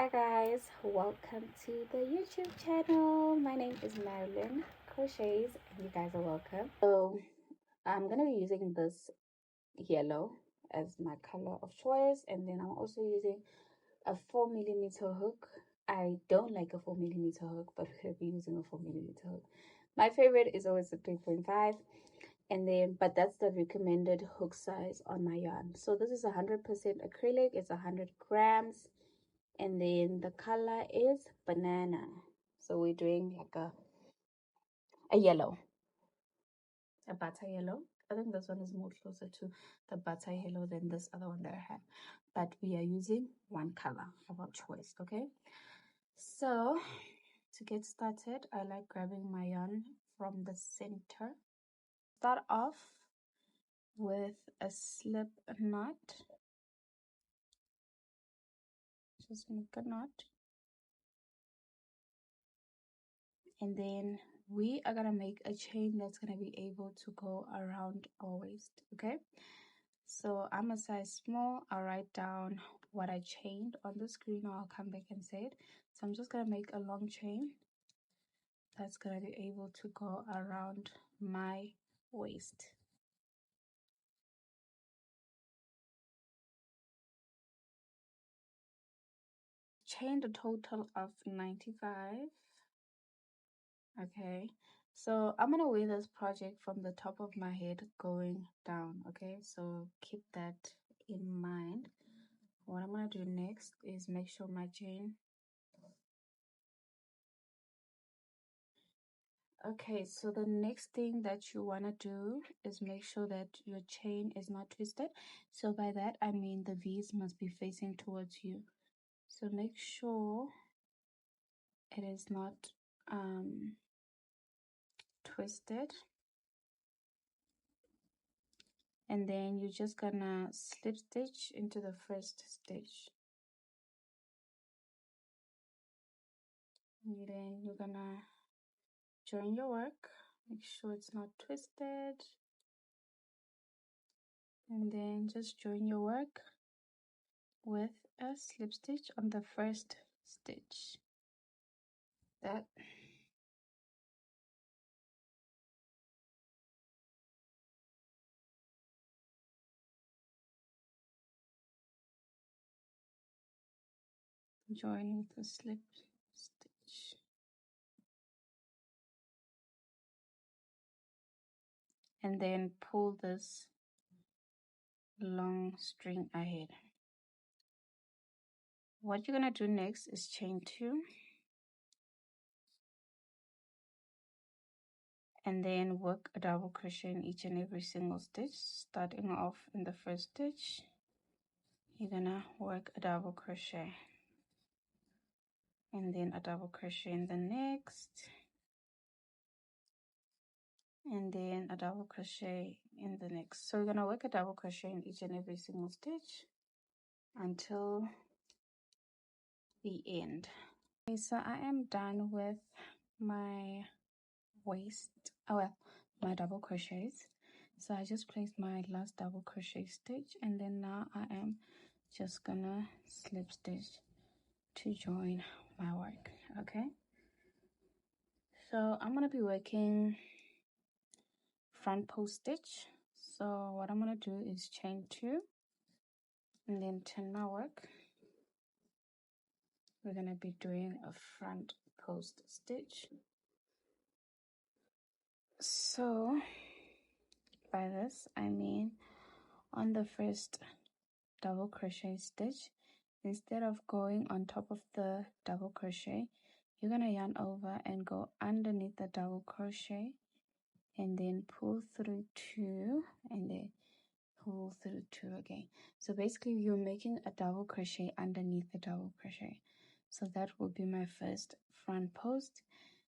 Hi guys, welcome to the YouTube channel. My name is Marilyn Crochets and you guys are welcome. So I'm gonna be using this yellow as my color of choice, and then I'm also using a 4mm hook. I don't like a 4mm hook, but we're gonna be using a 4mm hook. My favorite is always a 3.5, and then but that's the recommended hook size on my yarn. So this is 100% acrylic, it's 100 grams. And then the color is banana. So we're doing like a yellow, a butter yellow. I think this one is more closer to the butter yellow than this other one that I have, but we are using one color of our choice. Okay, so to get started, I like grabbing my yarn from the center. Start off with a slip knot. Just make a knot, and then we are gonna make a chain that's gonna be able to go around our waist. Okay, so I'm a size small. I'll write down what I chained on the screen, or I'll come back and say it. So I'm just gonna make a long chain that's gonna be able to go around my waist. Chained a total of 95. Okay, so I'm gonna weigh this project from the top of my head going down. Okay, so keep that in mind. What I'm gonna do next is make sure my chain. Okay, so the next thing that you want to do is make sure that your chain is not twisted. So by that I mean the V's must be facing towards you. So make sure it is not twisted. And then you're just gonna slip stitch into the first stitch. And then you're gonna join your work. Make sure it's not twisted. And then just join your work with a slip stitch on the first stitch. That join with a slip stitch, and then pull this long string ahead. What you're gonna do next is chain 2, and then work a double crochet in each and every single stitch. Starting off in the first stitch, you're gonna work a double crochet, and then a double crochet in the next, and then a double crochet in the next. So you're gonna work a double crochet in each and every single stitch until the end. Okay, so I am done with my waist, my double crochets. So I just placed my last double crochet stitch, and then now I am just gonna slip stitch to join my work. Okay, so I'm gonna be working front post stitch. So what I'm gonna do is chain 2 and then turn my work. We're gonna be doing a front post stitch. So by this I mean on the first double crochet stitch, instead of going on top of the double crochet, you're gonna yarn over and go underneath the double crochet, and then pull through 2, and then pull through 2 again. So basically you're making a double crochet underneath the double crochet. So that will be my first front post,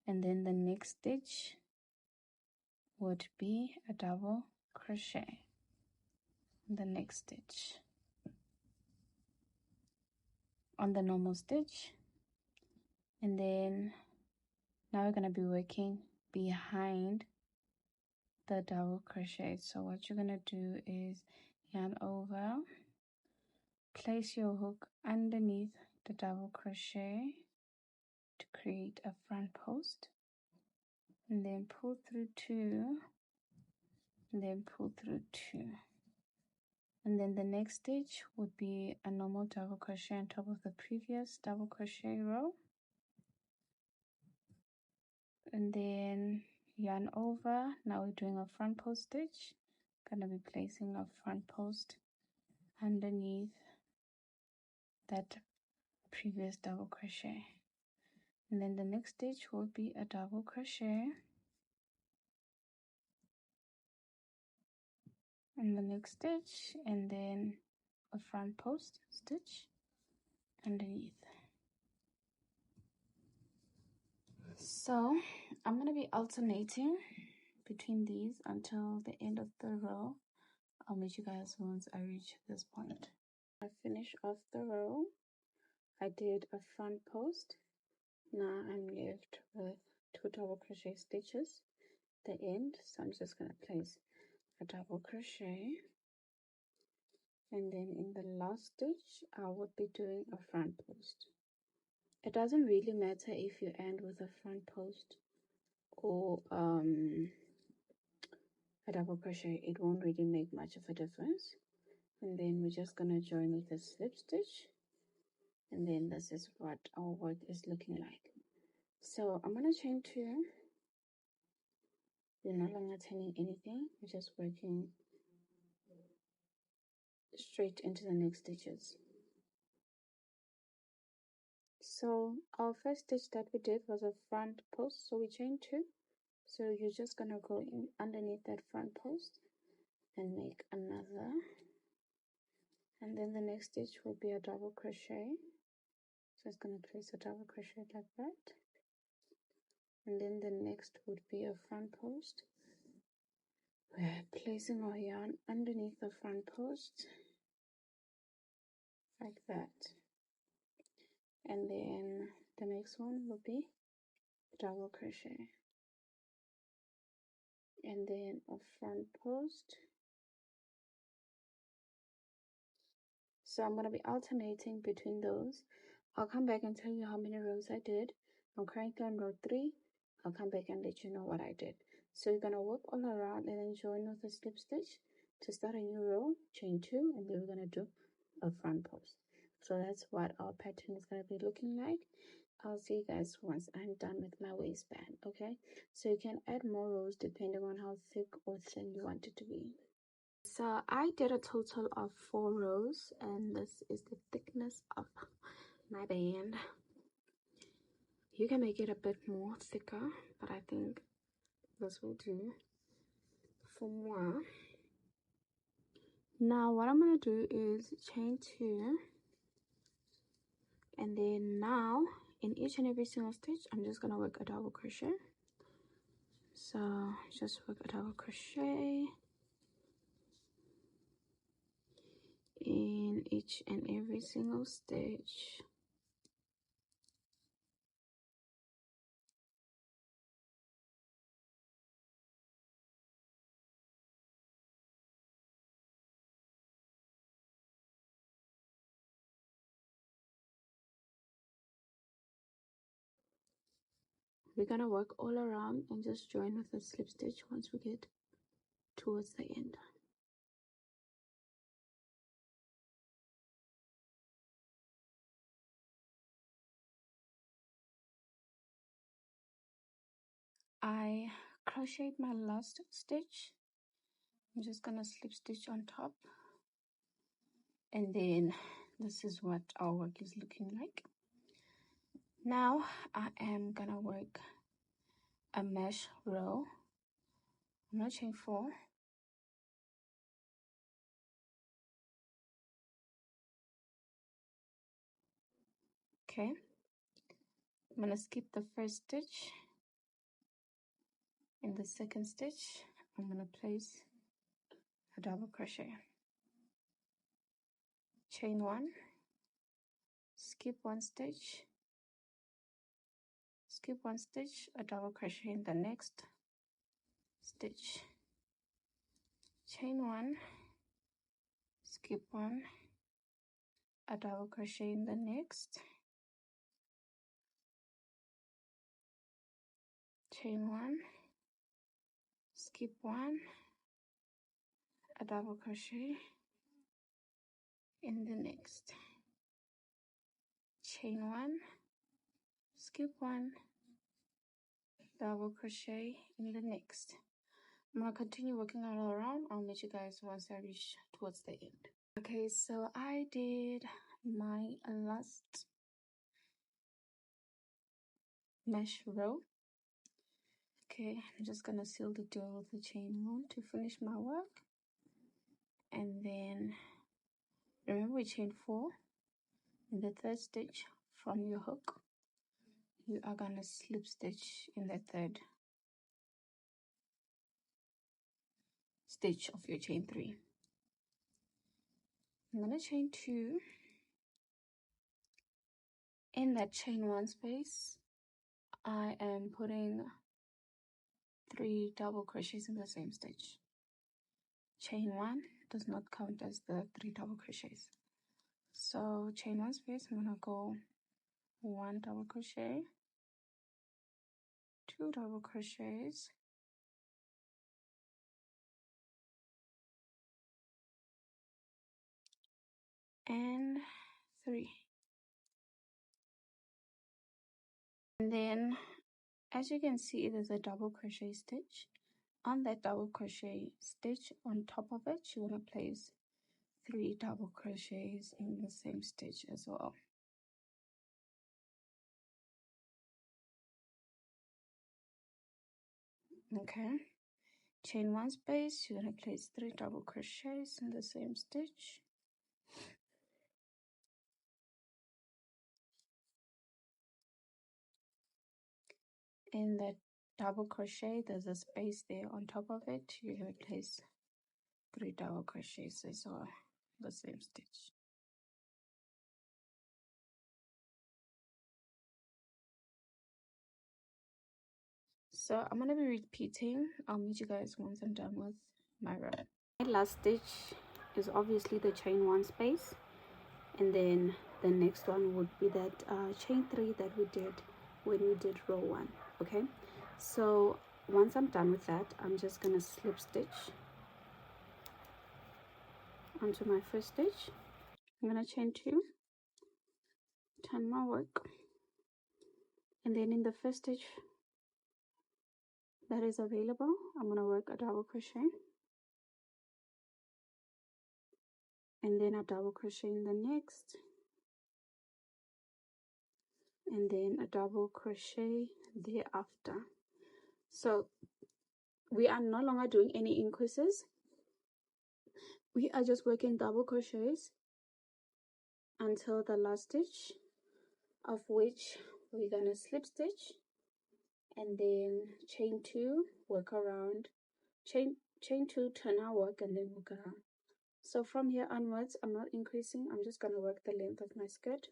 and then the next stitch would be a double crochet in the next stitch on the normal stitch. And then now we're going to be working behind the double crochet. So what you're going to do is yarn over, place your hook underneath the double crochet to create a front post, and then pull through 2, and then pull through 2, and then the next stitch would be a normal double crochet on top of the previous double crochet row, and then yarn over. Now we're doing a front post stitch. Gonna be placing a front post underneath that previous double crochet, and then the next stitch will be a double crochet, and the next stitch, and then a front post stitch underneath. So I'm going to be alternating between these until the end of the row. I'll meet you guys once I reach this point. I finish off the row. I did a front post. Now I'm left with 2 double crochet stitches at the end, so I'm just going to place a double crochet, and then in the last stitch I would be doing a front post. It doesn't really matter if you end with a front post or a double crochet, it won't really make much of a difference. And then we're just gonna join with a slip stitch, and then this is what our work is looking like. So I'm gonna chain 2. We're no longer turning anything, we're just working straight into the next stitches. So our first stitch that we did was a front post, so we chained 2. So you're just gonna go in underneath that front post and make another, and then the next stitch will be a double crochet. So it's gonna place a double crochet like that, and then the next would be a front post. We're placing our yarn underneath the front post like that, and then the next one will be double crochet, and then a front post. So I'm going to be alternating between those. I'll come back and tell you how many rows I did. I'm currently on row 3. I'll come back and let you know what I did. So you're going to work all around and then join with a slip stitch to start a new row, chain 2, and then we're going to do a front post. So that's what our pattern is going to be looking like. I'll see you guys once I'm done with my waistband, okay? So you can add more rows depending on how thick or thin you want it to be. So I did a total of 4 rows, and this is the thickness of my band. You can make it a bit more thicker, but I think this will do for more. Now what I'm going to do is chain 2, and then now in each and every single stitch I'm just going to work a double crochet. So just work a double crochet in each and every single stitch. We're gonna work all around and just join with a slip stitch once we get towards the end. I crocheted my last stitch. I'm just gonna slip stitch on top, and then this is what our work is looking like. Now I am gonna work a mesh row. I'm gonna chain 4. Okay, I'm gonna skip the first stitch. In the second stitch I'm gonna place a double crochet, chain 1, skip 1 stitch, skip 1 stitch, a double crochet in the next stitch, chain 1, skip 1, a double crochet in the next, chain 1, skip 1, a double crochet in the next, chain 1, skip 1, double crochet in the next. I'm gonna continue working all around. I'll meet you guys once I reach towards the end. Okay, so I did my last mesh row. Okay, I'm just gonna seal the door with the chain 1 to finish my work. And then remember we chain 4 in the third stitch from your hook. You are gonna slip stitch in the third stitch of your chain 3. I'm gonna chain 2 in that chain 1 space. I am putting 3 double crochets in the same stitch. Chain 1 does not count as the 3 double crochets. So chain 1 space, I'm gonna go 1 double crochet, 2 double crochets, and 3. And then as you can see, there's a double crochet stitch. On that double crochet stitch, on top of it, you want to place 3 double crochets in the same stitch as well. Okay, chain 1 space, you're going to place 3 double crochets in the same stitch. In that double crochet, there's a space there on top of it. You're going to place 3 double crochets as well, the same stitch. So I'm going to be repeating. I'll meet you guys once I'm done with my row. My last stitch is obviously the chain 1 space, and then the next one would be that chain 3 that we did when we did row 1. Okay, so once I'm done with that, I'm just gonna slip stitch onto my first stitch. I'm gonna chain 2, turn my work, and then in the first stitch that is available, I'm gonna work a double crochet, and then a double crochet in the next, and then a double crochet thereafter. So we are no longer doing any increases. We are just working double crochets until the last stitch, of which we're gonna slip stitch and then chain 2, work around, chain 2, turn our work, and then work around. So from here onwards, I'm not increasing. I'm just gonna work the length of my skirt.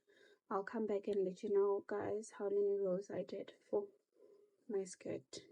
I'll come back and let you know, guys, how many rows I did for my skirt.